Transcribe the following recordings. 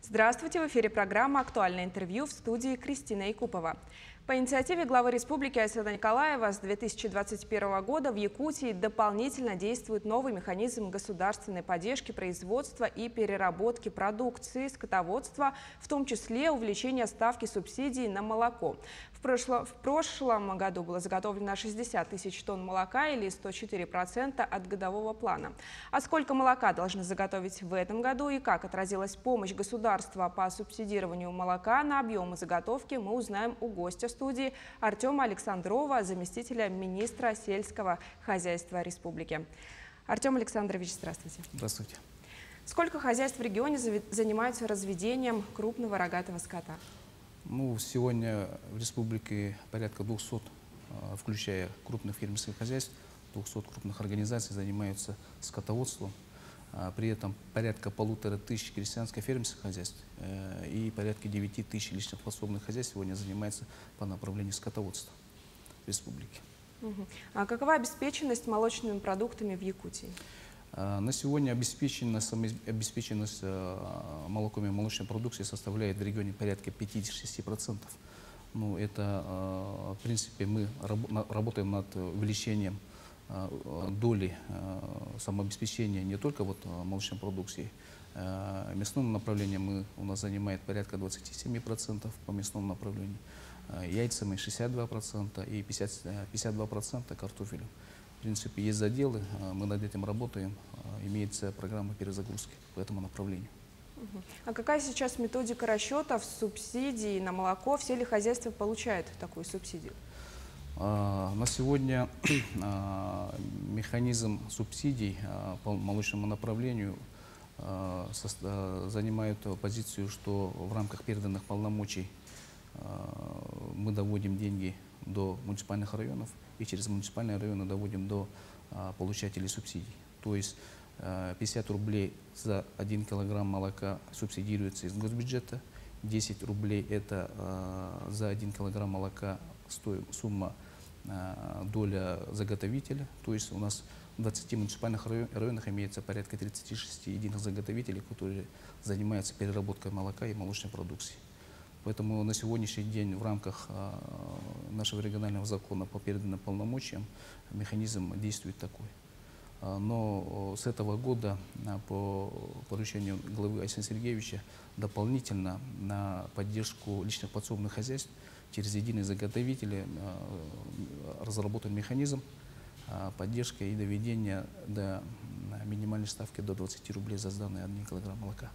Здравствуйте! В эфире программа «Актуальное интервью», в студии Кристина Якупова. По инициативе главы республики Айсата Николаева с 2021 года в Якутии дополнительно действует новый механизм государственной поддержки производства и переработки продукции скотоводства, в том числе увеличение ставки субсидий на молоко. В прошлом году было заготовлено 60 тысяч тонн молока или 104% от годового плана. А сколько молока должны заготовить в этом году и как отразилась помощь государства по субсидированию молока на объемы заготовки, мы узнаем у гостя студии Артема Александрова, заместителя министра сельского хозяйства республики. Артем Александрович, здравствуйте. Здравствуйте. Сколько хозяйств в регионе занимаются разведением крупного рогатого скота? Сегодня в республике порядка 200, включая крупных фермерских хозяйств, 200 крупных организаций занимаются скотоводством. При этом порядка 1500 крестьянско-фермерских хозяйств и порядка 9000 личных подсобных хозяйств сегодня занимаются по направлению скотоводства в республике. А какова обеспеченность молочными продуктами в Якутии? На сегодня обеспеченность молоком и молочной продукцией составляет в регионе порядка 56%. Это, в принципе, мы работаем над увеличением доли самообеспечения не только молочной продукцией. Мясным направлением у нас занимает порядка 27% по мясному направлению, яйцами 62% и 52% картофелем. В принципе, есть заделы, мы над этим работаем, имеется программа перезагрузки по этому направлению. А какая сейчас методика расчетов субсидий на молоко? Все ли хозяйства получают такую субсидию? На сегодня механизм субсидий по молочному направлению занимает позицию, что в рамках переданных полномочий мы доводим деньги до муниципальных районов и через муниципальные районы доводим до получателей субсидий. То есть 50 рублей за 1 килограмм молока субсидируется из госбюджета, 10 рублей это за 1 килограмм молока сумма доля заготовителя. То есть у нас в 20 муниципальных районах имеется порядка 36 единых заготовителей, которые занимаются переработкой молока и молочной продукции. Поэтому на сегодняшний день в рамках нашего регионального закона по переданным полномочиям механизм действует такой. Но с этого года по поручению главы Айсата Сергеевича дополнительно на поддержку личных подсобных хозяйств через единые заготовители разработан механизм поддержки и доведения до минимальной ставки до 20 рублей за сданный 1 килограмм молока.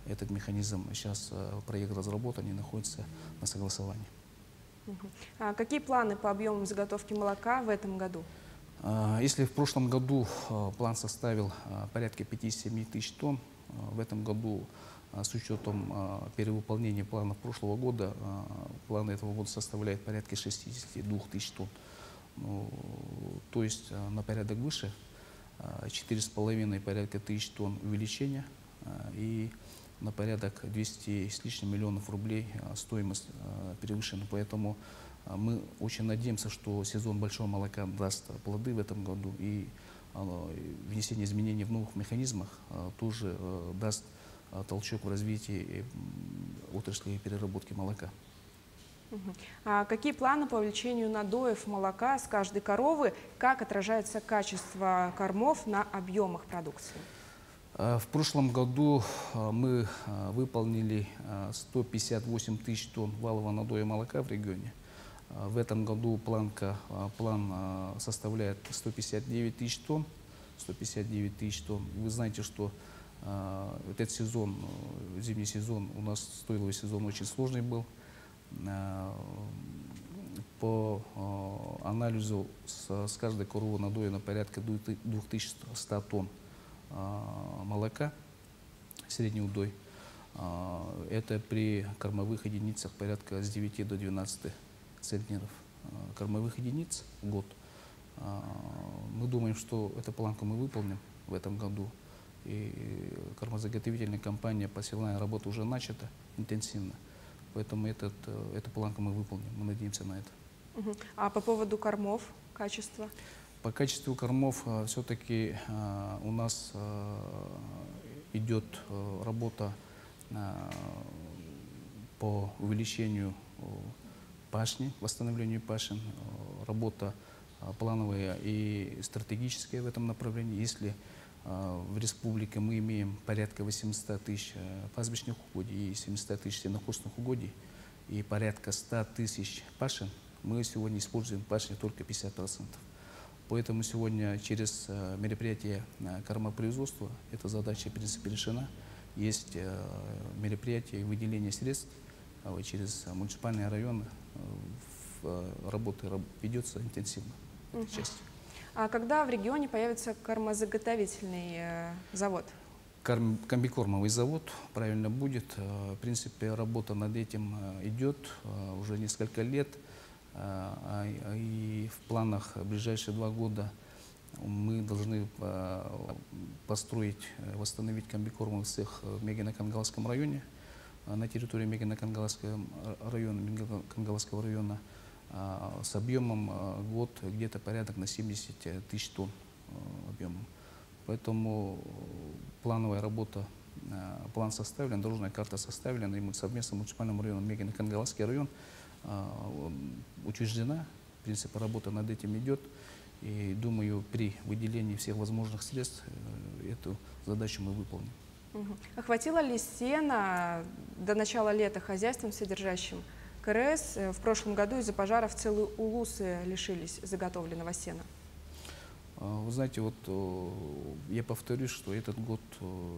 Этот механизм сейчас, проект разработан и находится на согласовании. А какие планы по объемам заготовки молока в этом году? Если в прошлом году план составил порядка 57 тысяч тонн, в этом году с учетом перевыполнения планов прошлого года, план этого года составляет порядка 62 тысяч тонн. То есть на порядок выше, 4,5 порядка тысяч тонн увеличения и на порядок 200 с лишним миллионов рублей стоимость превышена. Поэтому мы очень надеемся, что сезон большого молока даст плоды в этом году и внесение изменений в новых механизмах тоже даст толчок в развитии отрасли переработки молока. А какие планы по увеличению надоев молока с каждой коровы? Как отражается качество кормов на объемах продукции? В прошлом году мы выполнили 158 тысяч тонн валового надоя молока в регионе. В этом году план составляет 159 тысяч тонн. Вы знаете, что этот сезон, зимний сезон, у нас стойловый сезон очень сложный был. По анализу с каждой коровы надоено порядка 2100 тонн молока, средний удой. Это при кормовых единицах порядка с 9 до 12 центнеров кормовых единиц в год. Мы думаем, что эту планку мы выполним в этом году. И кормозаготовительная компания, посевная работа уже начата интенсивно. Поэтому эту планку мы выполним. Мы надеемся на это. А по поводу кормов, качества? По качеству кормов все-таки у нас идет работа по увеличению пашни, восстановлению пашин, работа плановая и стратегическая в этом направлении. Если в республике мы имеем порядка 800 тысяч пастбищных угодий и 700 тысяч сенокосных угодий и порядка 100 тысяч пашин, мы сегодня используем пашни только 50%. Поэтому сегодня через мероприятие кормопроизводства эта задача, в принципе, решена. Есть мероприятие выделения средств через муниципальные районы. Работа ведется интенсивно в этой части. А когда в регионе появится кормозаготовительный завод? Комбикормовый завод, правильно будет. В принципе, работа над этим идет уже несколько лет. И в планах в ближайшие 2 года мы должны построить, восстановить комбикормовый цех в Мегино-Кангалском районе, на территории Мегино-Кангалского района, с объемом год где-то порядок на 70 тысяч тонн объемом. Поэтому плановая работа, план составлен, дорожная карта составлена, и мы совместно с муниципальным районом Мегино-Кангалский район утверждена. В принципе, работа над этим идет. И думаю, при выделении всех возможных средств эту задачу мы выполним. А хватило ли сена до начала лета хозяйствам, содержащим КРС? В прошлом году из-за пожаров целые улусы лишились заготовленного сена. Вы знаете, вот я повторюсь, что этот год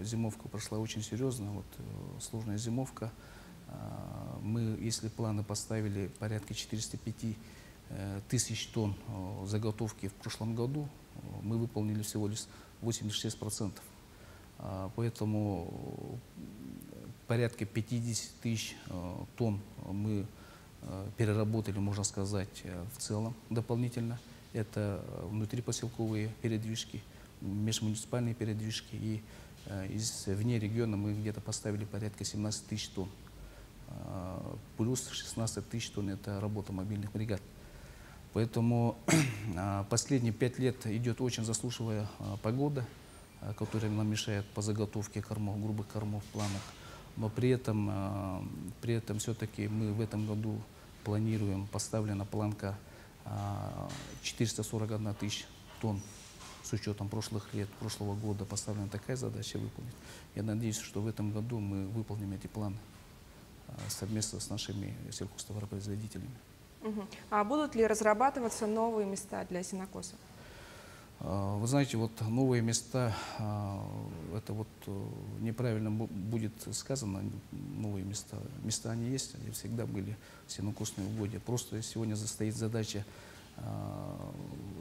зимовка прошла очень серьезно, сложная зимовка. Мы, если планы поставили порядка 405 тысяч тонн заготовки в прошлом году, мы выполнили всего лишь 86%. Поэтому порядка 50 тысяч тонн мы переработали, можно сказать, в целом дополнительно. Это внутрипоселковые передвижки, межмуниципальные передвижки. И вне региона мы где-то поставили порядка 17 тысяч тонн. Плюс 16 тысяч тонн – это работа мобильных бригад. Поэтому последние 5 лет идет очень засушливая погода, которая нам мешает по заготовке кормов, грубых кормов в планах. Но при этом все-таки мы в этом году планируем, поставлена планка 441 тысяч тонн. С учетом прошлых лет, прошлого года поставлена такая задача выполнить. Я надеюсь, что в этом году мы выполним эти планы совместно с нашими сельхозтоваропроизводителями. А будут ли разрабатываться новые места для сенокоса? Вы знаете, новые места, это неправильно будет сказано, новые места. Места они есть, они всегда были сенокосные угодья. Просто сегодня стоит задача,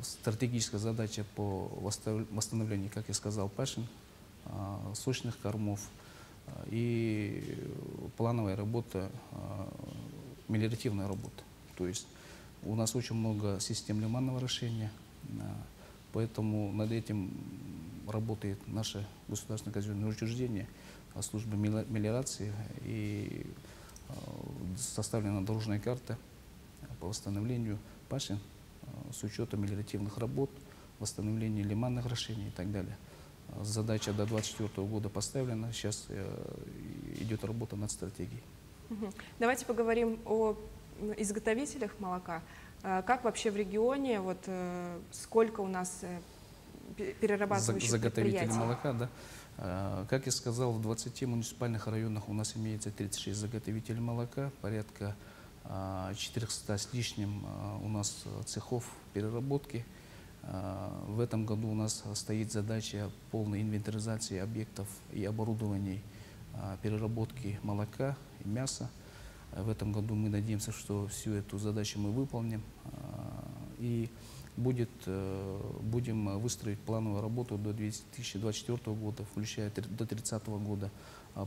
стратегическая задача по восстановлению, как я сказал, пашин, сочных кормов и плановая работа, мелиоративная работа. То есть у нас очень много систем лиманного орошения, поэтому над этим работает наше государственное казенное учреждение, служба мелиорации, и составлена дорожная карта по восстановлению пашин с учетом мелиоративных работ, восстановления лиманных орошений и так далее. Задача до 2024 года поставлена, сейчас идет работа над стратегией. Давайте поговорим о изготовителях молока. Как вообще в регионе, сколько у нас перерабатывающих заготовителей предприятий? молока, да. Как я сказал, в 20 муниципальных районах у нас имеется 36 заготовителей молока, порядка 400 с лишним у нас цехов переработки. В этом году у нас стоит задача полной инвентаризации объектов и оборудований переработки молока и мяса. В этом году мы надеемся, что всю эту задачу мы выполним и будем выстроить плановую работу до 2024 года, включая до 2030 года,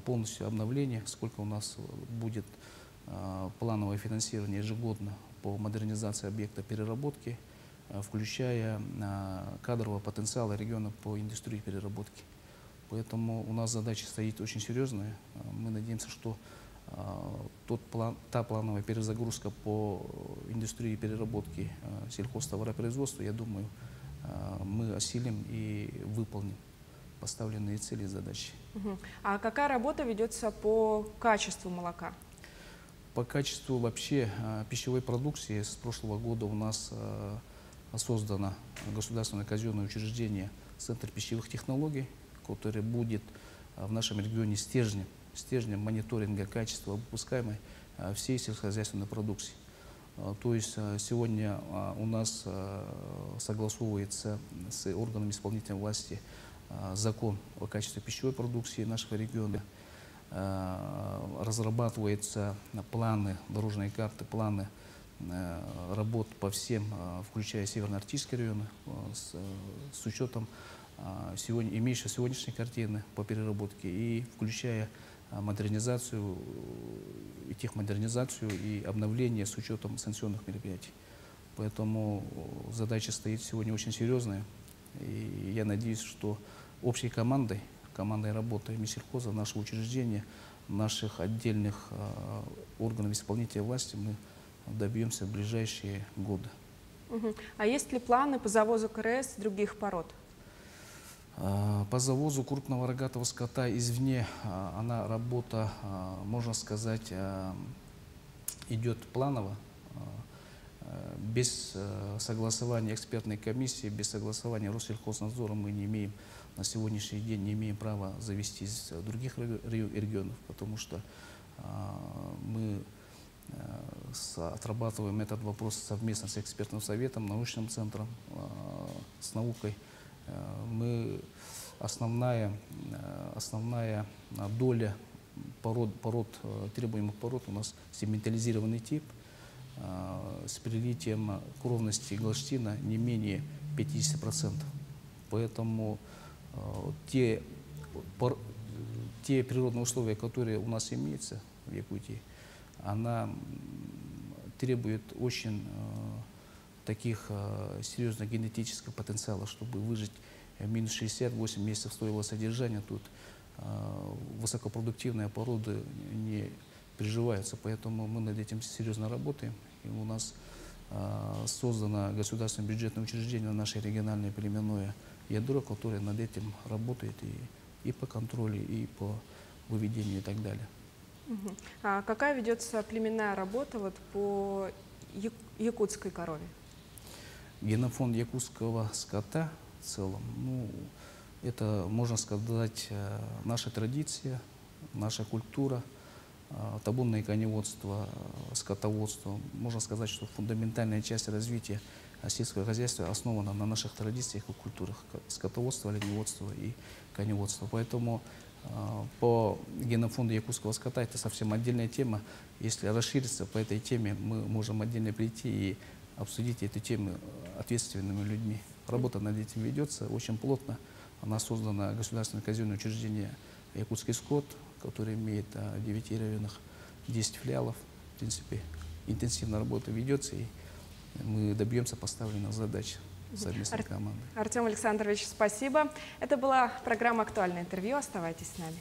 полностью обновление, сколько у нас будет плановое финансирование ежегодно по модернизации объекта переработки, включая кадрового потенциала региона по индустрии переработки. Поэтому у нас задача стоит очень серьезная. Мы надеемся, что та плановая перезагрузка по индустрии переработки сельхозтоваропроизводства, я думаю, мы осилим и выполним. поставленные цели и задачи. А какая работа ведется по качеству молока? По качеству вообще пищевой продукции с прошлого года у нас создано государственное казенное учреждение Центр пищевых технологий, который будет в нашем регионе стержнем мониторинга качества выпускаемой всей сельскохозяйственной продукции. То есть сегодня у нас согласовывается с органами исполнительной власти закон о качестве пищевой продукции нашего региона. Разрабатываются планы, дорожные карты, планы работ по всем, включая Северно-Арктический район, с учетом имеющей сегодняшней картины по переработке и включая модернизацию, и техмодернизацию и обновление с учетом санкционных мероприятий. Поэтому задача стоит сегодня очень серьезная. И я надеюсь, что общей командой работы Минсельхоза, нашего учреждения, наших отдельных органов исполнительной власти мы добьемся в ближайшие годы. А есть ли планы по завозу КРС других пород? По завозу крупного рогатого скота извне, работа, можно сказать, идет планово, без согласования экспертной комиссии, без согласования Россельхознадзора мы на сегодняшний день не имеем права завести из других регионов, потому что мы отрабатываем этот вопрос совместно с экспертным советом, научным центром, с наукой. Основная доля требуемых пород у нас сегментализированный тип с прилитием кровности Голштина не менее 50%. Поэтому те природные условия, которые у нас имеются в Якутии, она требует очень таких серьезных генетического потенциала, чтобы выжить минус 68 месяцев стоило содержания. Тут высокопродуктивные породы не приживаются, поэтому мы над этим серьезно работаем. И у нас создано государственное бюджетное учреждение, наше региональное племенное ядро, которое над этим работает и по контролю, и по выведению и так далее. А какая ведется племенная работа по якутской корове? Генофонд якутского скота в целом, это, можно сказать, наша традиция, наша культура, табунное коневодство, скотоводство. Можно сказать, что фундаментальная часть развития сельского хозяйства основана на наших традициях и культурах скотоводства, оленеводства и коневодства. Поэтому по генофонду якутского скота это совсем отдельная тема. Если расшириться по этой теме, мы можем отдельно прийти и обсудить эту тему ответственными людьми. Работа над этим ведется очень плотно. Она создана государственное казенное учреждение «Якутский скот», который имеет в 9 районах 10 филиалов. В принципе, интенсивная работа ведется, и мы добьемся поставленных задач совместной командой. Артем Александрович, спасибо. Это была программа «Актуальное интервью». Оставайтесь с нами.